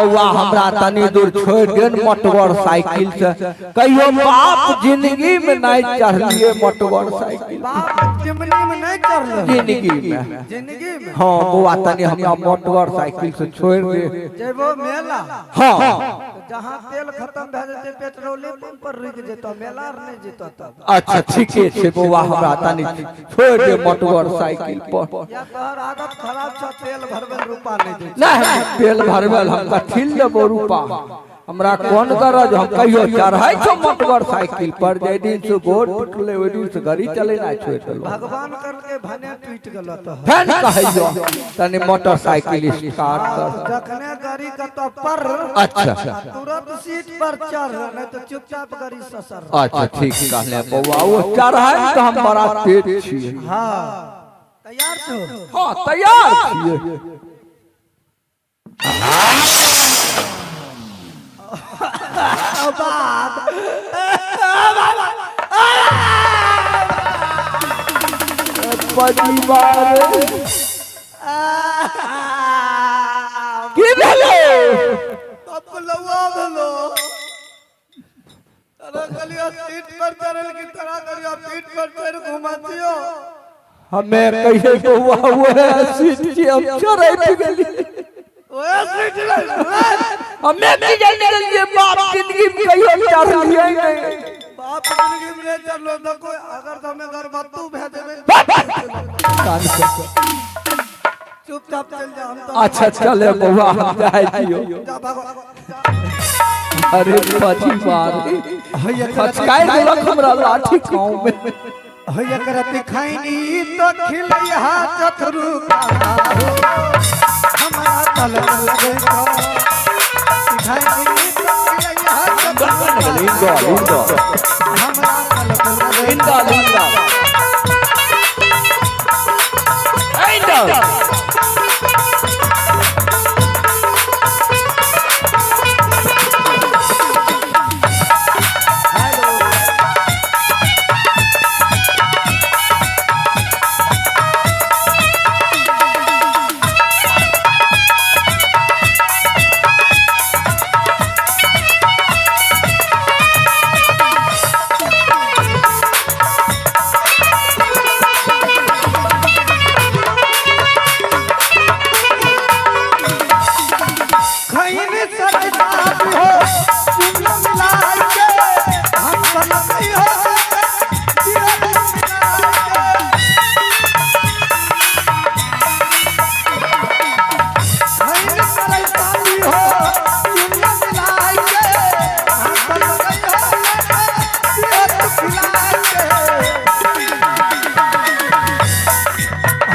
बउआ हमरा तनी दूर छोड़ देन मोटरसाइकिल से कहियो बाप जिंदगी में नहीं चढ़लिए मोटरसाइकिल बाप जिंदगी में नहीं चढ़ल जिंदगी में हां बउआ तनी हमरा मोटरसाइकिल से छोड़ दे जेबो मेला हां जहां तेल खत्म भ जेते पेट्रोल पंप पर रुक जेतो मेला नहीं जेतो तब अच्छा ठीके छे बउआ हमरा तनी छोड़ दे मोटरसाइकिल पर या तोहर आदत खराब छ तेल भरबल रुपा नहीं दे नहीं तेल भरबल हम ठिल देबो रुपा हमरा कौन गरज हम कहियो चढ़ाई छ मोटरसाइकिल पर जे दिन से गोड़ टूटले ओइ दिन से गाड़ी चले ना छोड़ देलो भगवान करके भने टूट गेलो तो फैन कहियो तनी मोटरसाइकिल स्टार्ट कर जखने गाड़ी का तो पर अच्छा तुरंत सीट पर चढ़ नहीं तो चुपचाप गाड़ी ससर अच्छा ठीक कहले बउआ वो चढ़ाई तो हम बड़ा तेज छिए हां तैयार छो हां तैयार छिए पहली बार की भेलो तब लवा भेलो अरे गलिया सीट पर चढ़ल की तरह करियो पीठ पर चढ़ घुमातियो हमें कहिए बउआ वो सीट से हम चढ़े गेली ओए सीट ले हमें की जाने ये बाप जिंदगी में कहियो चढ़लिए नहीं बाप जिंदगी में नहीं चढ़लो तो कोई अगर हमें घर बत्तू भेज देबे चुपचाप चल जा हम तो अच्छा चले बउआ हम जाए दियो जा भागो अरे पछी मार फचकाई देलक हमरा लाठी गांव में होय करत खैनी तो खिलैया चतरू हमरा तल लगे खैनी तो खिलैया चतरू इंदा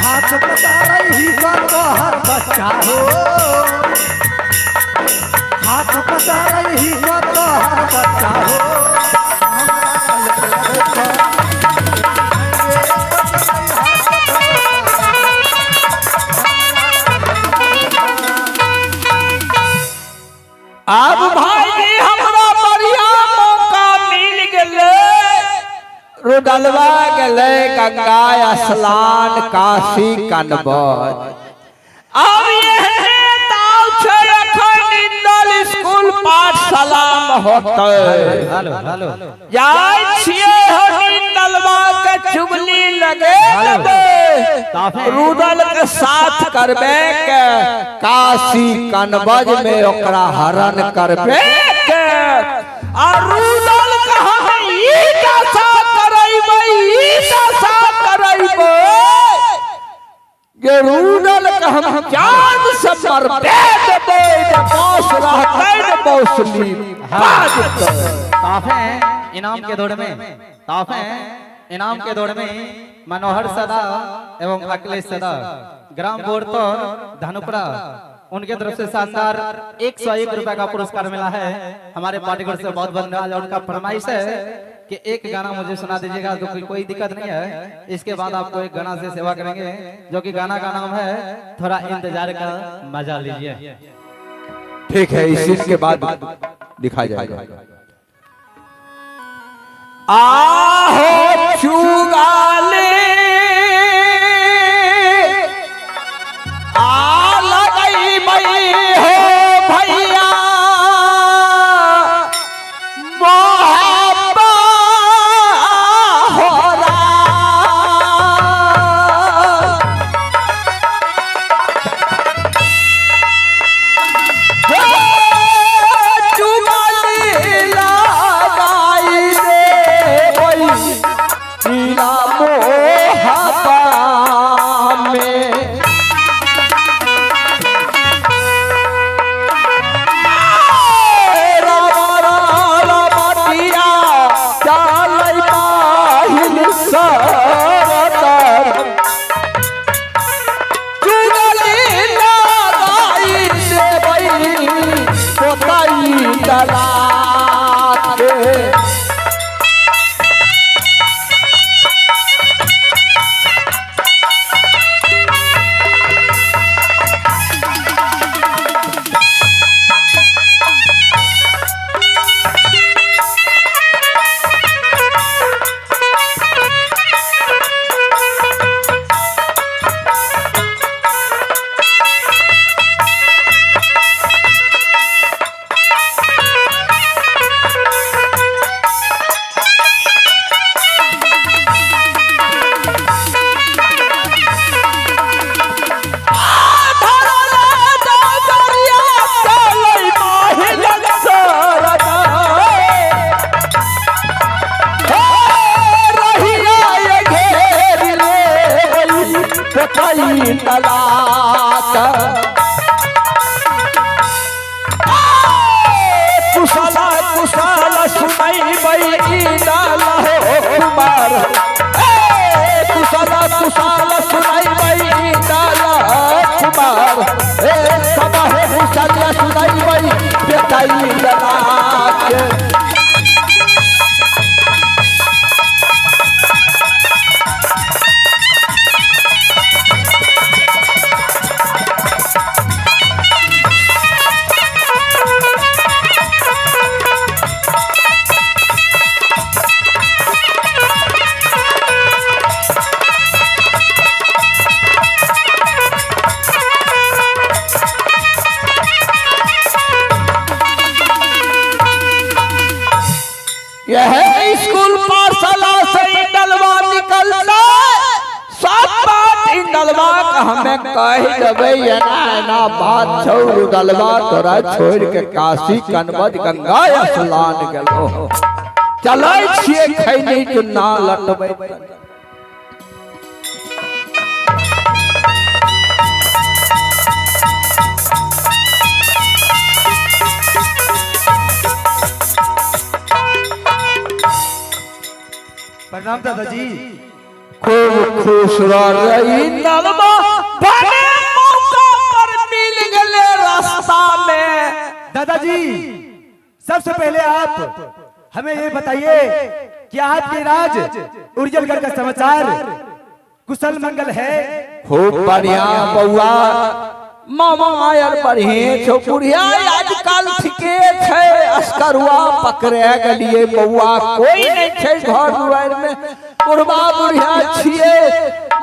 हाथ पता रही तो हर बच्चा हो अब भाई हमरा बढ़िया मौका मिल गेले रोडलवा गेले गंगा स्नान काशी कनबज अब ये ताव छे अखन इंदल स्कूल पाठशाला में होतै हेलो जाय छिए हो इंदलवा के चुगली लगे रुदल के साथ करबे के काशी कनबज में ओकरा हरण करबे के आ रुदल के हम ई दशा करैबै ये रुदल के हम जान से मरबे देबै जे बॉस रहतै न बौसली बाजतै ताफे इनाम के दौड़ में ताफे इनाम के दौड़ में मनोहर सदा एवं अखिलेश सदा ग्राम बोरतौर धनुपड़ा उनके तरफ से शानदार 101 रुपए का पुरस्कार मिला है। हमारे पार्टीगर से बहुत धन्यवाद। उनका फरमाइश है कि एक गाना मुझे सुना दीजिएगा, तो कोई दिक्कत नहीं है। इसके बाद आपको एक गाना से सेवा करेंगे, जो कि गाना का नाम है थोड़ा इंतजार का मजा लीजिए। ठीक है, इस के बाद दिखाया जाएगा। आहो चुगाले आ लगई मई हो भैया कुशल सुनाई बई डाल हो कुमार कुशल कुशल सुनाई बई डाल कुमार सब है कुशल सुनाई बई बेटाई लगा यह स्कूल पाठशाला से इंदलवा निकलता सब बात इंदलवा का हमें कह देबे ना बात छौ रुदलवा तोरा छोड़ के काशी कनबद गंगा स्नान गेलो चलै छिए खैनी तो ना लटबै प्रणाम दादाजी। खूब खुश रही नलमा बने मौका पर मिल गए रास्ता में। दादाजी सबसे पहले आप हमें ये बताइए कि आपके राज उर्जलगढ़ का समाचार कुशल मंगल है? खूब बढ़िया बउआ मामा आयर बढ़िया छो बुढ़िया आजकल ठीके छे अस्करुआ पकड़े गलिए बउआ कोई नहीं छे घर दुआर में बुढ़वा बुढ़िया छिए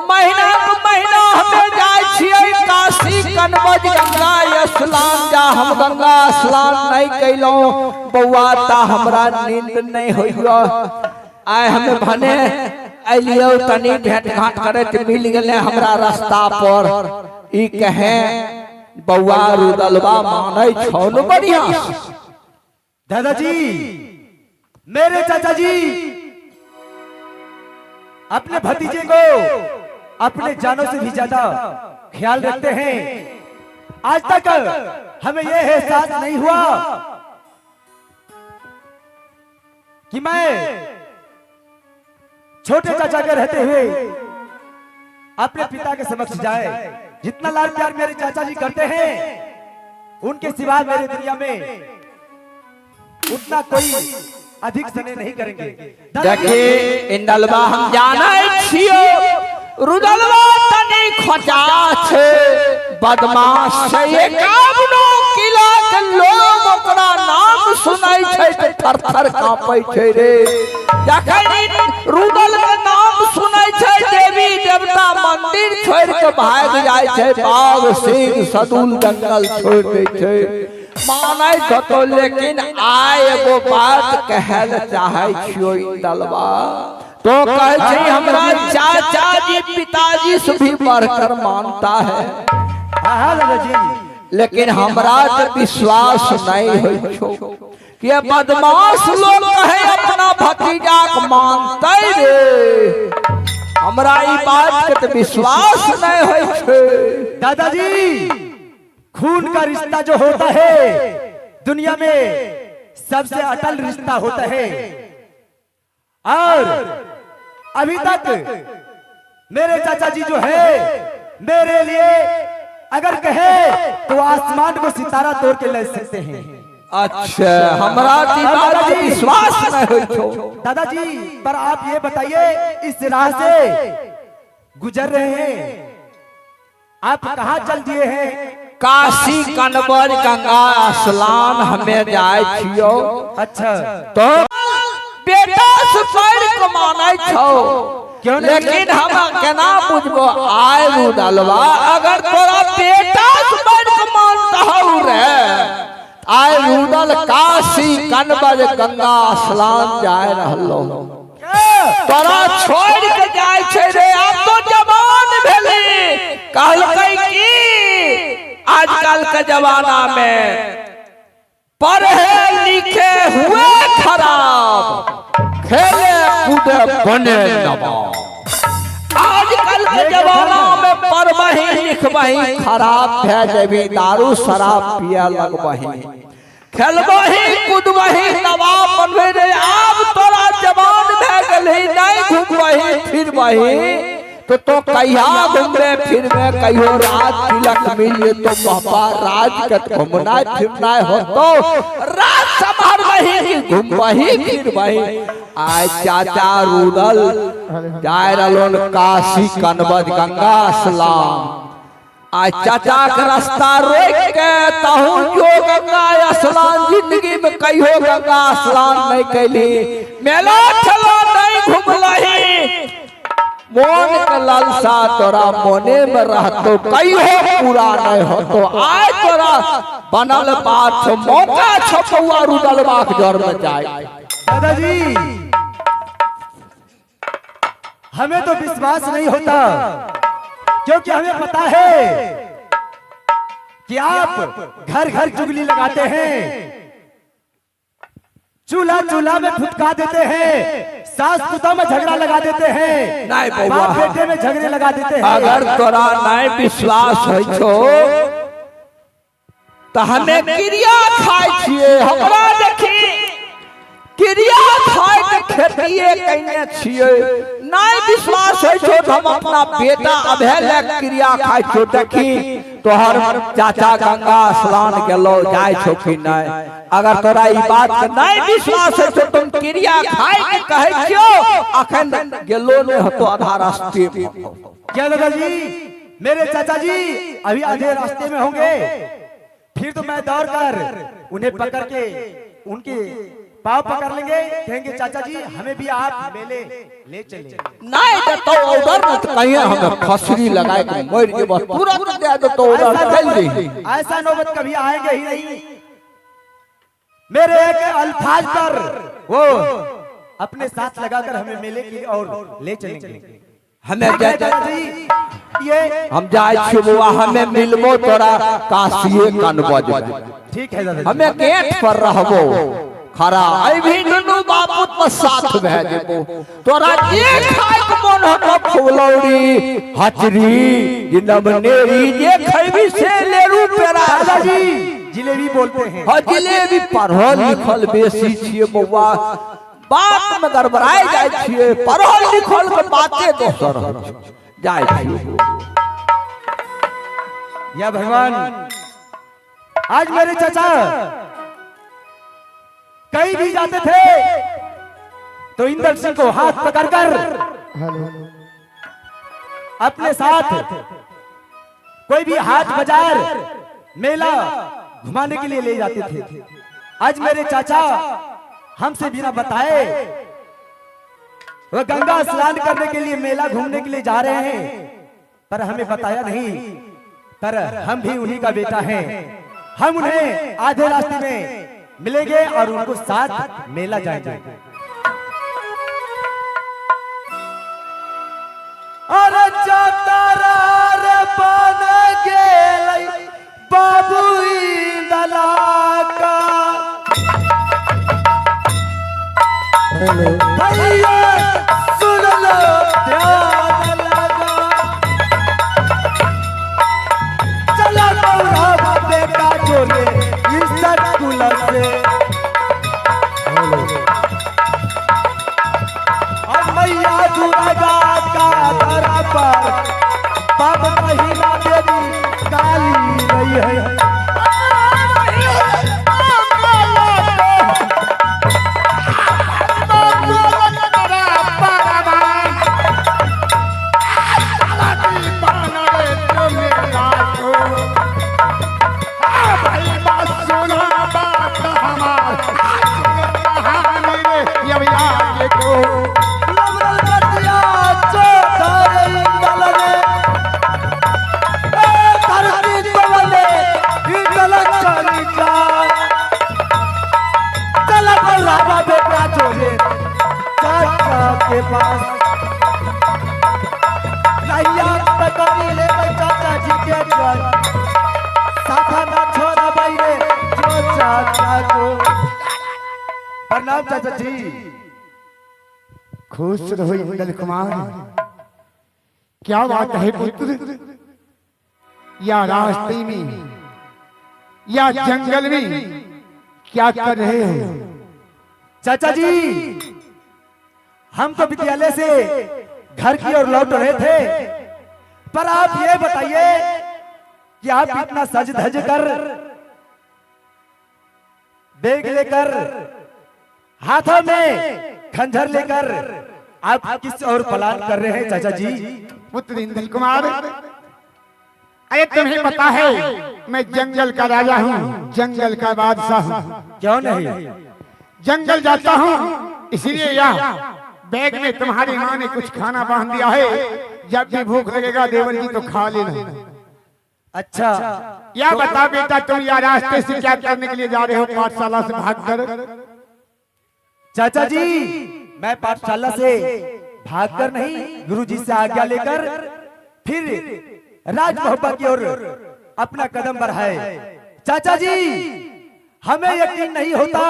महीना को महीना हमें जाय छिए काशी कनबज गंगा स्नान जा हम गंगा स्नान नहीं कैलो बउआ ता हमरा नींद नहीं होइयो आय हमें भने अलियो तनी भेंट घाट करत मिल गेले हमरा रास्ता पर ई कहे बउआ रुदलवा मानै छौ न बढ़िया। दादाजी मेरे चाचा जी अपने भतीजे को अपने जानों से भी ज्यादा ख्याल रखते हैं। आज तक हमें यह एहसास नहीं हुआ कि मैं छोटे चाचा के रहते हुए अपने पिता के समक्ष जाए। जितना लाड प्यार मेरे चाचा जी करते हैं उनके सिवा मेरे दुनिया में उतना कोई अधिक स्नेह नहीं करेंगे। देखिए इंदलवा हम जानै छियो रुदलवा तनी खचा छे बदमाश छे एकावनो किला के लोग ओकरा नाम सुनै छै त थर-थर कांपै छै रे। जखन रुदल के नाम सुनै छै देवी देवता मंदिर छोड़ के भाग जाय छै बाघ सिंह सदुल जंगल छोड़ दै छै मानै तो लेकिन आय एगो बात कहल चाहे छियो इंदलवा तो कहे छी हमरा चाचा जी पिताजी से भी बढ़कर मानता है। हाँ दादाजी लेकिन हमरा तो विश्वास नहीं होइ छो कि ये बदमाश लोग कहे अपना भतीजा को मानते रे हमरा ई बात के तो विश्वास नहीं होइ छे। दादाजी खून का रिश्ता जो होता है दुनिया में सबसे अटल रिश्ता होता है और अभी तक मेरे चाचा जी जो है मेरे लिए अगर कहे तो आसमान को सितारा तोड़ के ले सकते हैं। अच्छा हमरा ई बात के विश्वास नहीं होइ छो। दादाजी पर आप ये बताइए इस राह से गुजर रहे हैं आप कहाँ चल दिए हैं? काशी कनबज गंगा स्नान हमें जाय छियो। अच्छा तो बेटा से पैर को मानै छौ क्यों नहीं? लेकिन हम केना बुझबो आय रुदलवा अगर तोरा बेटा से पैर को मानता हौ रे आय रुदल काशी कनबज गंगा स्नान जाय रहलो तोरा छोड़ के जाय छै रे अब तो जवान भेली कहलकै की आजकल के जमाना में पढ़े लिखे हुए खराब खेले कूदे बने नवाब। आजकल के जमाना में पढ़बही लिखबही खराब भे जेबी दारू शराब पिया लगबही खेलबही कूदबही नवाब बनबे रे आब तोरा जवान भए गेलही नहीं घूमबही फिरबही तो कहिया घूमबे फिरबे कहियो राज तिलक मिले तो पापा राज के घूमना फिरना हो तो राज संभालबही घूमबही फिरबही आय चाचा रुदल जाय रहलोन काशी कनबज गंगा स्नान आज चाचा के रास्ता रोक के तहु जो गंगा स्नान जिंदगी में कहियो गंगा स्नान नहीं कैली मेला ठेला नहीं घूमलही मोन के लालसा तोरा मोने में रहतो कहियो पूरा नहीं होतो आज तोरा बनल बात मौका छपौआ रुदलवा के जर में जाए। दादाजी हमें तो विश्वास नहीं होता क्योंकि हमें पता है कि आप घर घर चुगली लगाते हैं, चूल्हा चूल्हा में फुटका देते हैं, सास पुता में झगड़ा लगा देते हैं, बाप बेटे में झगड़े लगा देते हैं। अगर तोरा नहीं विश्वास है छो तो हमें क्रिया खाए छिए हमरा देखी क्रिया खाए के खेतिए कइने छिए नहीं विश्वास है छो तो हम अपना बेटा अभेले क्रिया खाए छो देखी तोहर चाचा गंगा स्नान गेलो जाय छो कि नहीं अगर तोरा ई बात के नहीं विश्वास है तो तुम क्रिया खाए के कहे छियो अखन गेलो ने हतो आधा रास्ते में। क्या दादाजी मेरे चाचा जी अभी आधे रास्ते में होंगे फिर तो मैं दौड़ कर उन्हें पकड़ के उनके पाँव पकड़ लेंगे कहेंगे चाचा जी हमें भी आप मेले ले चले नहीं तो उधर न कहीं हमें फसरी लगाए के मर के बस तुरंत दे दो तो उधर चल दी ऐसा नौबत कभी आएंगे ही नहीं। मेरे एक अल्फाज पर वो अपने साथ लगाकर हमें मेले की और ले चलेंगे। हमें दादाजी ये हम जाए छुबुआ हमें मिलबो तोरा काशिए कनबज ठीक है दादाजी हमें गेट पर रहबो खरा आई भी नुनु बापू पर साथ भे जेबो तोरा जे खाए के मन हो फुलौड़ी हचरी जिनमनेरी जे खैबी से लेरू पेरा दादाजी जिलेबी बोलते हैं हां जिलेबी पढ़ल लिखल बेसी छिए बौआ बात में गड़बड़ाए जाय छिए पढ़ल लिखल के बातें दोसर जाय छिए। या भगवान आज मेरे चाचा कहीं भी जाते थे तो इंदर सिंह को हाथ पकड़कर अपने साथ कोई भी हाट बाजार मेला घुमाने के लिए ले जाते थे। आज मेरे चाचा हमसे बिना बताए वह गंगा स्नान करने के लिए मेला घूमने के लिए जा रहे हैं पर हमें बताया नहीं पर हम भी उन्हीं का बेटा है हम उन्हें आधे रास्ते में मिलेंगे और उनको साथ मेला जाएंगे। अरे चातारा रे बन गेलै बाबू इंदला का भैया सुन लो ध्यान लगा चला गौरव बेटा जोरे इज्जत कुल से और मैया दुर्गा का दर पर पाप महिला देवी काली गई है के पास ले चाचा जी के घर साथा ना छोड़ा बैरे जो चाचा को प्रणाम चाचा जी। खुश रहो इंदल कुमार क्या बात है पुत्र या रास्ते में या जंगल में क्या कर रहे हो? चाचा जी, हम तो विद्यालय से घर की ओर लौट रहे थे, पर आप ये बताइए कि आप इतना सज धज कर, बैग लेकर, हाथों में खंजर लेकर आप किस ओर प्लान कर रहे हैं चाचा जी? पुत्र इंद्र कुमार, अरे तुम्हें पता है मैं जंगल का राजा हूँ, जंगल का बादशाह हूँ। क्यों नहीं? जंगल जाता हूँ इसलिए यहाँ बैग में तुम्हारी माँ ने कुछ खाना बांध दिया है, जब भी भूख लगेगा देवर जी तो खा लेना। अच्छा, या बता बेटा, तुम यहाँ रास्ते से क्या करने के लिए जा रहे हो, पाठशाला से भागकर? चाचा जी, मैं पाठशाला से भागकर नहीं, गुरुजी से आज्ञा लेकर फिर राजमहल की ओर अपना कदम बढ़ाए। चाचा जी, हमें यकीन नहीं होता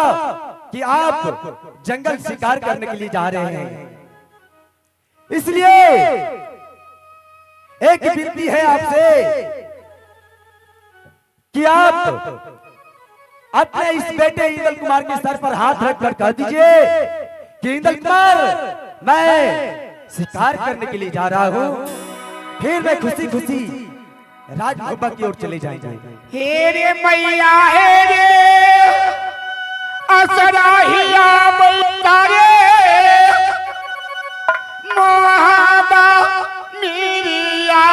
कि आप जंगल शिकार करने के लिए जा रहे हैं, इसलिए एक विनती है आपसे कि आप अपने इस बेटे इंद्र कुमार के सर पर हाथ रखकर कह दीजिए कि इंद्र कुमार, मैं शिकार करने के लिए जा रहा हूँ, फिर मैं खुशी खुशी राजभवन की ओर चले जाएंगे। हे रे मैया, हे रे असराहिया मैया रे, मोहबा मेरिया।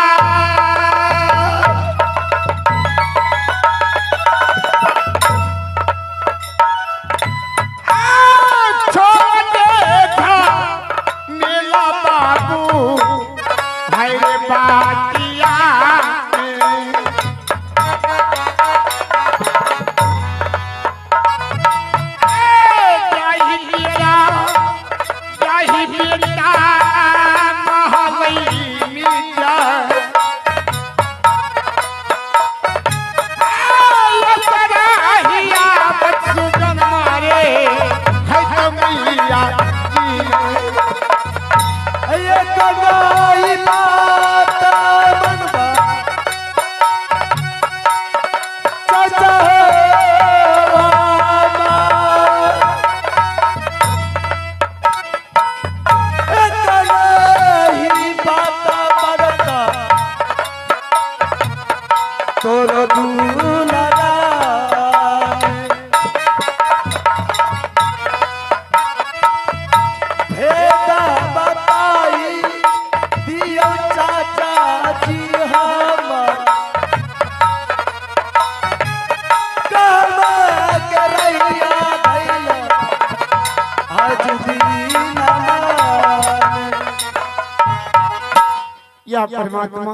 या परमात्मा,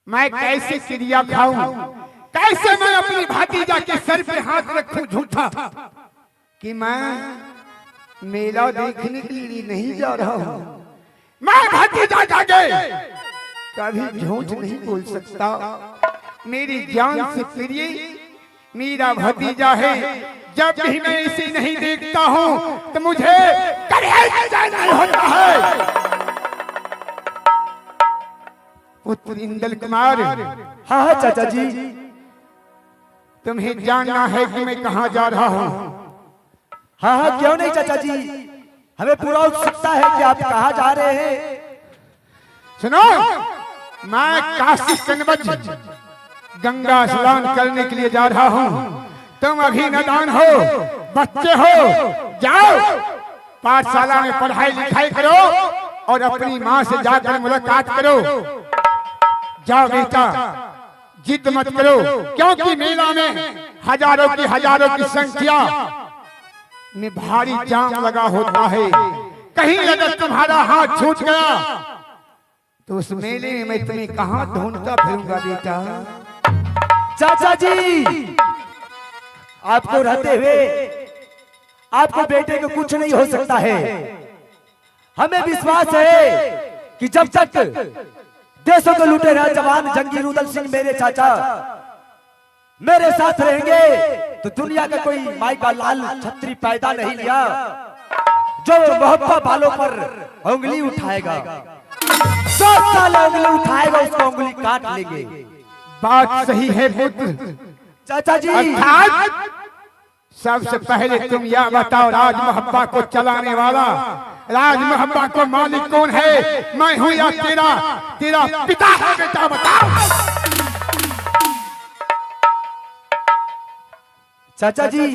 मैं कैसे क्रिया खाऊं, कैसे मैं अपनी भतीजा के सर पे हाथ रखूं झूठा कि मैं मेला देखने के लिए नहीं जा रहा हूं। मैं भतीजा जागे कभी झूठ नहीं बोल सकता। मेरी जान से प्रिय मेरा भतीजा है। जब भी मैं इसे नहीं देखता हूं तो मुझे कलेजा नहीं होता है। पुत्र इंद्र कुमार, हाँ हाँ चाचा जी, तुम्हें जानना है कि मैं कहाँ जा रहा हूँ। हाँ हाँ क्यों नहीं चाचा जी, हमें पूरा उत्सुकता है कि आप कहाँ जा रहे हैं। सुनो, मैं काशी कनबज गंगा स्नान करने के लिए जा रहा हूँ। तुम अभी नादान हो, बच्चे हो, जाओ पाठशाला में पढ़ाई लिखाई करो और अपनी माँ से जाकर मुलाकात करो। जाओ बेटा, जिद मत करो, क्योंकि मेला में हजारों की संख्या में भारी जाम लगा होता है। कहीं अगर तुम्हारा हाथ छूट गया तो उस मेले में मैं तुम्हें कहाँ ढूंढता फिरूंगा बेटा। चाचा जी, आपको रहते हुए आपको बेटे को कुछ नहीं हो सकता है। हमें विश्वास है कि जब तक देशों को लुटेरा जवान जंगी रुदल सिंह मेरे चाचा मेरे साथ रहेंगे तो दुनिया का कोई माई का लाल छतरी पैदा नहीं लिया जो मोहब्बत बालों पर उंगली उठाएगा। 100 साल उंगली उठाएगा, उसको उंगली काट लेंगे। बात सही है पुत्र। चाचा जी, सबसे पहले तुम यह बताओ, राज मोहब्बा को चलाने वाला, राज मोहब्बा को मालिक कौन है? मैं हूं या तेरा तेरा पिता है? बेटा बताओ। चाचा जी